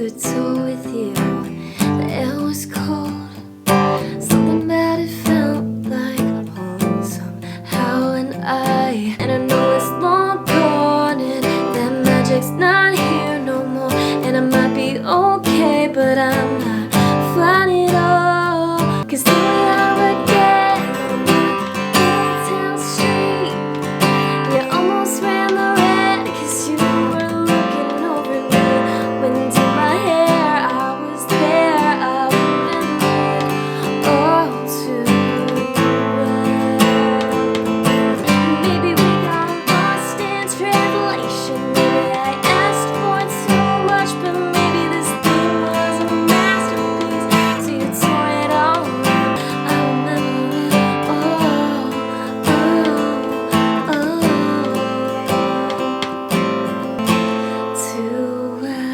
the tour with you. The air was cold, something about it felt like home somehow. And I know it's long gone, and that magic's not here no more. And I might be okay, but I'm not fine at all. 'Cause here we are again on my old town street. You almost ran the red 'cause you were looking over me. When you did my hair, I was there. I remember it all too well. Maybe we got lost in translation. Maybe I asked for it so much, but maybe this thing was a masterpiece. So you tore it all up. I remember it all, too well.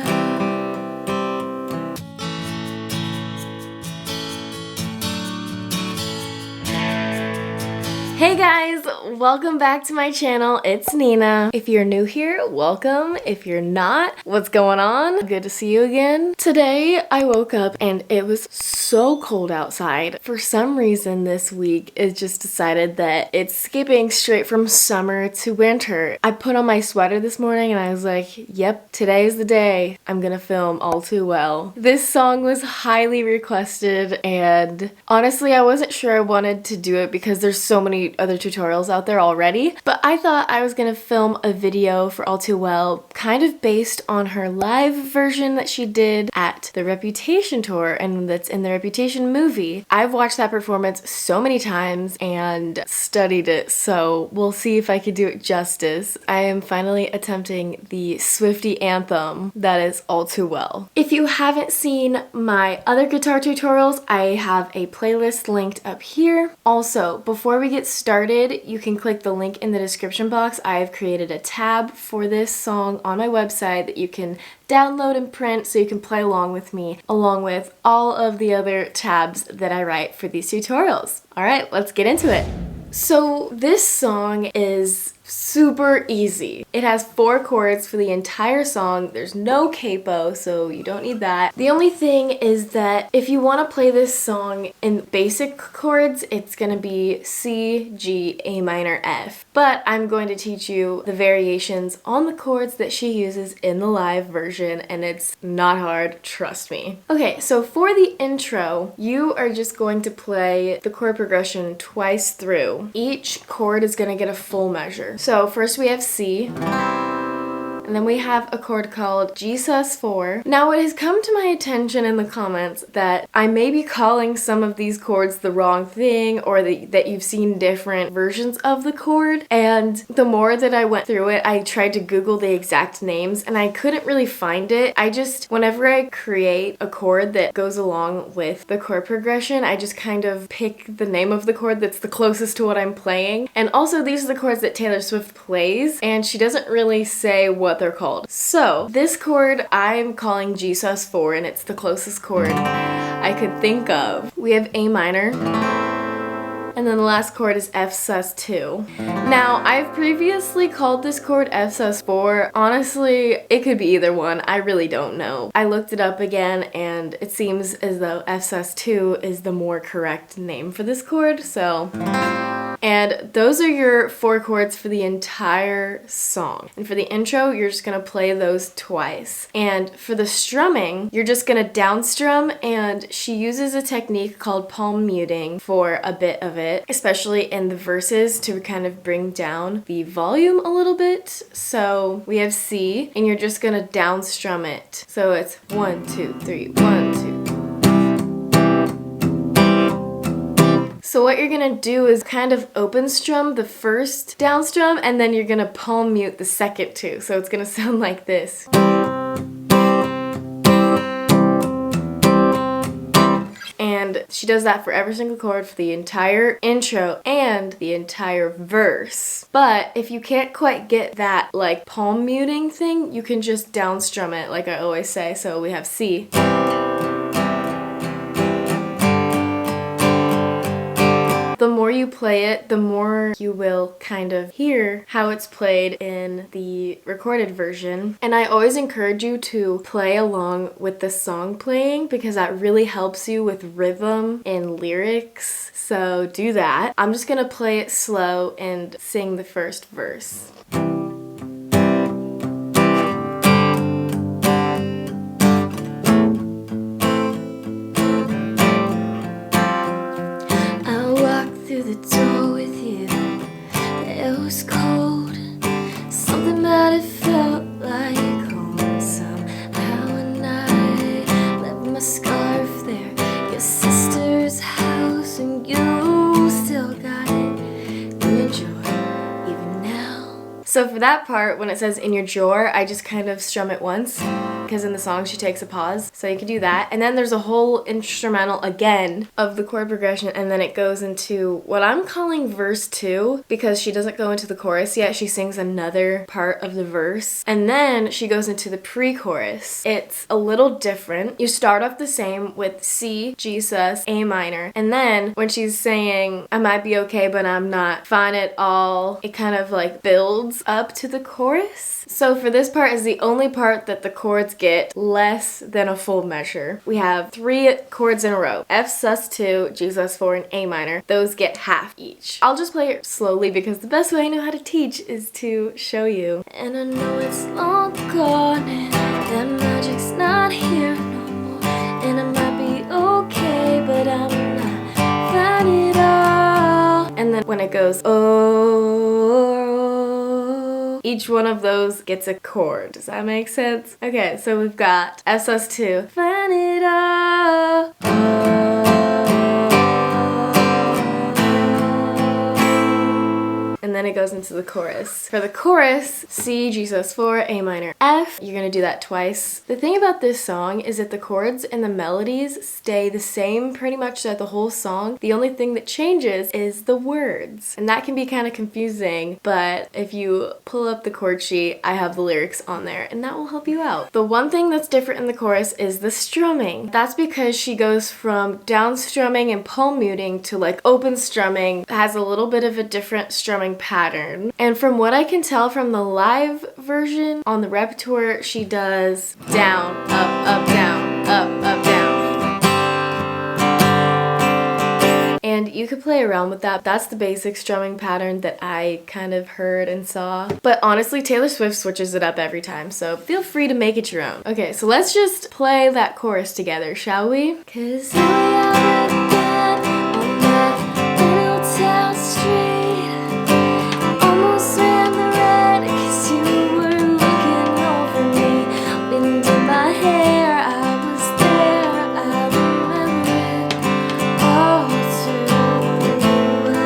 Hey guys, welcome back to my channel. It's Nina. If you're new here, welcome. If you're not, what's going on? Good to see you again. Today I woke up and it was so cold outside. For some reason this week it just decided that it's skipping straight from summer to winter. I put on my sweater this morning and I was like, yep, today's the day I'm gonna film All Too Well. This song was highly requested and honestly I wasn't sure I wanted to do it because there's so many other tutorials out there already, but I thought I was gonna film a video for All Too Well kind of based on her live version that she did at the Reputation tour and that's in the Reputation movie. I've watched that performance so many times and studied it, so we'll see if I could do it justice. I am finally attempting the Swiftie anthem that is All Too Well. If you haven't seen my other guitar tutorials, I have a playlist linked up here. Also, before we get started, you can click the link in the description box. I've created a tab for this song on my website that you can download and print so you can play along with me, along with all of the other tabs that I write for these tutorials. All right, let's get into it. So this song is super easy. It has 4 chords for the entire song. There's no capo, so you don't need that. The only thing is that if you want to play this song in basic chords, it's gonna be C, G, A minor, F. But I'm going to teach you the variations on the chords that she uses in the live version, and it's not hard, trust me. Okay, so for the intro, you are just going to play the chord progression twice through. Each chord is gonna get a full measure. So first we have C, and then we have a chord called G sus4. Now it has come to my attention in the comments that I may be calling some of these chords the wrong thing, or that you've seen different versions of the chord, and the more that I went through it, I tried to Google the exact names and I couldn't really find it. Whenever I create a chord that goes along with the chord progression, I just kind of pick the name of the chord that's the closest to what I'm playing. And also these are the chords that Taylor Swift plays, and she doesn't really say what they're called. So this chord I'm calling G sus4, and it's the closest chord I could think of. We have A minor, and then the last chord is F sus2. Now, I've previously called this chord F sus4. Honestly, it could be either one. I really don't know. I looked it up again, and it seems as though F sus2 is the more correct name for this chord, so... And those are your 4 chords for the entire song. And for the intro, you're just gonna play those twice. And for the strumming, you're just gonna downstrum, and she uses a technique called palm muting for a bit of it, especially in the verses to kind of bring down the volume a little bit. So we have C, and you're just gonna downstrum it. So it's 1, 2, 3, 1, 2. So what you're gonna do is kind of open strum the first down strum, and then you're gonna palm mute the second two. So it's gonna sound like this. And she does that for every single chord for the entire intro and the entire verse. But if you can't quite get that like palm muting thing, you can just down strum it like I always say. So we have C. the more you play it, the more you will kind of hear how it's played in the recorded version. And I always encourage you to play along with the song playing because that really helps you with rhythm and lyrics. So do that. I'm just gonna play it slow and sing the first verse. The door with you, it was cold, something about it felt like home somehow, and I left my scarf there, your sister's house, and you still got it in your drawer even now. So for that part, when it says in your drawer, I just kind of strum it once, because in the song she takes a pause, so you can do that. And then there's a whole instrumental again of the chord progression, and then it goes into what I'm calling verse 2 because she doesn't go into the chorus yet. She sings another part of the verse, and then she goes into the pre-chorus. It's a little different. You start off the same with C, G sus, A minor, and then when she's saying I might be okay but I'm not fine at all, it kind of like builds up to the chorus. So for this part is the only part that the chords get less than a full measure. We have 3 chords in a row. F sus 2, G sus 4, and A minor. Those get half each. I'll just play it slowly because the best way I know how to teach is to show you. And I know it's long gone and that magic's not here no more. And I might be okay, but I'm not fine at all. And then when it goes, oh, each one of those gets a chord. Does that make sense? Okay, so we've got F sus 2. Find it all. And then it goes into the chorus. For the chorus, C, G sus 4, A minor, F. You're gonna do that twice. The thing about this song is that the chords and the melodies stay the same pretty much throughout the whole song. The only thing that changes is the words. And that can be kind of confusing, but if you pull up the chord sheet, I have the lyrics on there, and that will help you out. The one thing that's different in the chorus is the strumming. That's because she goes from down strumming and palm muting to like open strumming. It has a little bit of a different strumming pattern. And from what I can tell from the live version on the repertoire, she does down, up, down, up, down. And you could play around with that. That's the basic strumming pattern that I kind of heard and saw. But honestly, Taylor Swift switches it up every time, so feel free to make it your own. Okay, so let's just play that chorus together, shall we? 'Cause here we are again on that little town street. Almost ran the red 'cause you were looking over me. Wind in my hair, I was there, I remember it all too well.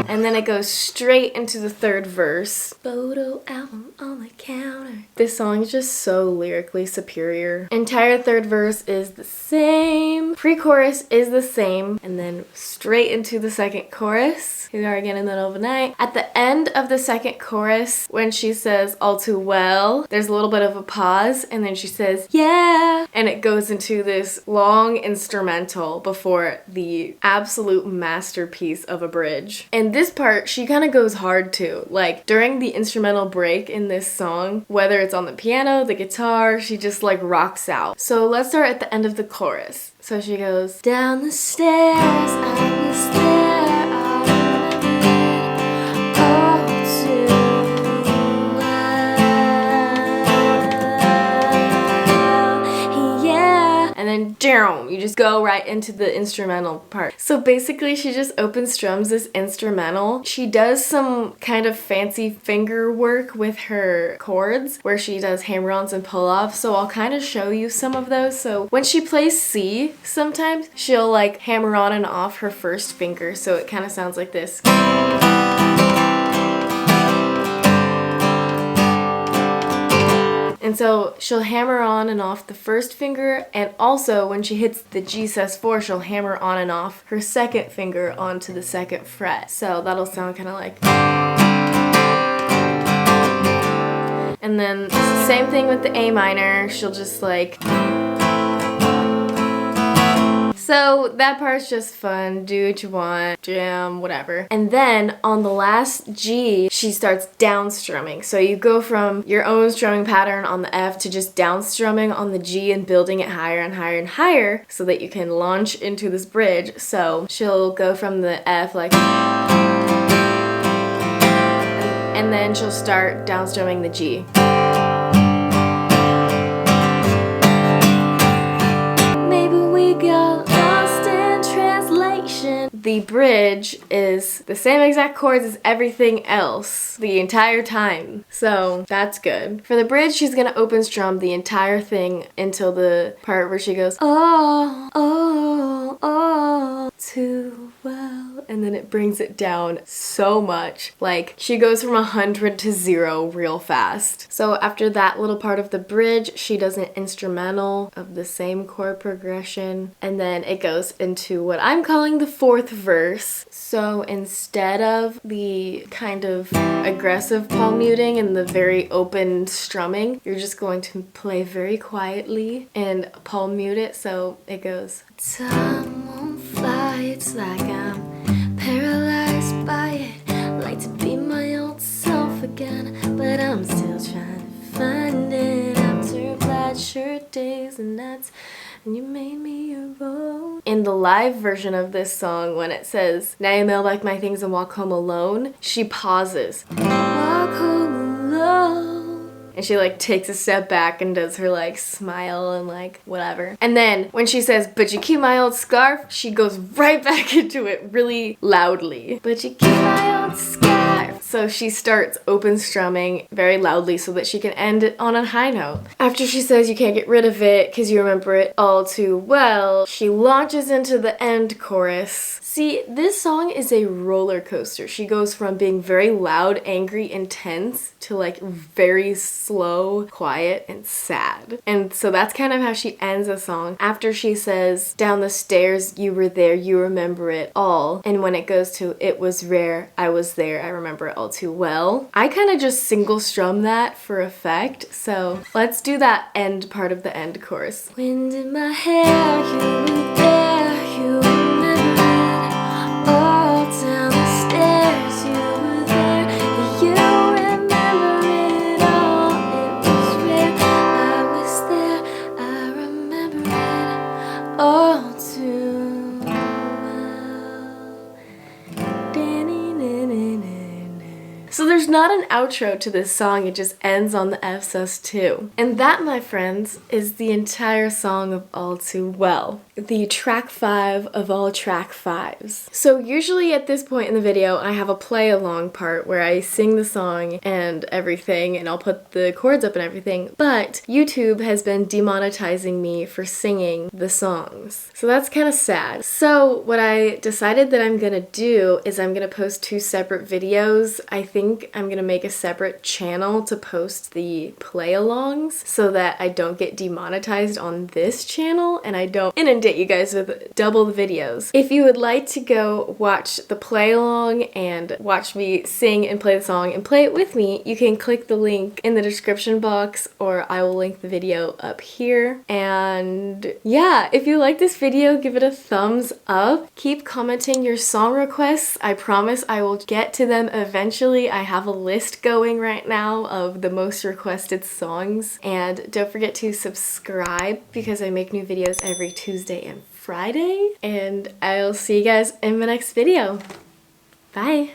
And then it goes straight into the third verse. Photo album on the counter. This song is just so lyrically superior. Entire third verse is the same. Pre-chorus is the same. And then straight into the second chorus. Here we are again in the middle of the night. At the end of the second chorus, when she says all too well, there's a little bit of a pause, and then she says, yeah! And it goes into this long instrumental before the absolute masterpiece of a bridge. And this part, she kind of goes hard too. Like, during the instrumental break in this song, whether it's on the piano, the guitar, she just like rocks out. So let's start at the end of the chorus. So she goes, down the stairs, I was there, I remember it all too well. Yeah. And then, you just go right into the instrumental part. So basically, she just open strums this instrumental. She does some kind of fancy finger work with her chords, where she does hammer-ons and pull-offs, so I'll kind of show you some of those. So when she plays C, sometimes she'll like hammer on and off her first finger, so it kind of sounds like this. And so she'll hammer on and off the first finger, and also when she hits the G sus 4, she'll hammer on and off her second finger onto the second fret. So that'll sound kind of like... And then same thing with the A minor, she'll just like... So that part's just fun, do what you want, jam, whatever. And then on the last G, she starts down strumming. So you go from your own strumming pattern on the F to just down strumming on the G and building it higher and higher and higher so that you can launch into this bridge. So she'll go from the F like, and then she'll start down strumming the G. Maybe we got lost in translation. The bridge is the same exact chords as everything else the entire time. So that's good. For the bridge, she's gonna open strum the entire thing until the part where she goes, oh, oh, oh, too well. And then it brings it down so much. Like, she goes from 100 to 0 real fast. So after that little part of the bridge, she does an instrumental of the same chord progression. And then it goes into what I'm calling the fourth verse. So instead of the kind of aggressive palm muting and the very open strumming, you're just going to play very quietly and palm mute it. So it goes, time won't fly, it's like I'm paralyzed by it. Like to be my old self again, but I'm still trying to find it after plaid shirt days and nights. And you made me your own. In the live version of this song, when it says, now you mail back my things and walk home alone, she pauses. Walk home alone. And she like takes a step back and does her like smile and like whatever. And then when she says, but you keep my old scarf, she goes right back into it really loudly. But you keep my old scarf. So she starts open strumming very loudly so that she can end it on a high note. After she says you can't get rid of it because you remember it all too well, she launches into the end chorus. See, this song is a roller coaster. She goes from being very loud, angry, intense to like very slow, quiet, and sad. And so that's kind of how she ends the song. After she says, down the stairs, you were there, you remember it all. And when it goes to, it was rare, I was there, I remember it all too well. I kind of just single strum that for effect. So let's do that end part of the end chorus. Wind in my hair, you were there, you remember it all. Down the stairs, you were there, you remember it all. It was rare, I was there, I remember it all too well. So there's not an outro to this song, it just ends on the F sus2. And that, my friends, is the entire song of All Too Well. The track 5 of all track 5s. So usually at this point in the video, I have a play along part where I sing the song and everything, and I'll put the chords up and everything, but YouTube has been demonetizing me for singing the songs. So that's kind of sad. So what I decided that I'm gonna do is I'm gonna post 2 separate videos. I think I'm gonna make a separate channel to post the play-alongs so that I don't get demonetized on this channel and I don't inundate you guys with double the videos. If you would like to go watch the play-along and watch me sing and play the song and play it with me, you can click the link in the description box or I will link the video up here. And yeah, if you like this video, give it a thumbs up. Keep commenting your song requests. I promise I will get to them eventually. I have a list going right now of the most requested songs. And don't forget to subscribe because I make new videos every Tuesday and Friday. And I'll see you guys in my next video. Bye!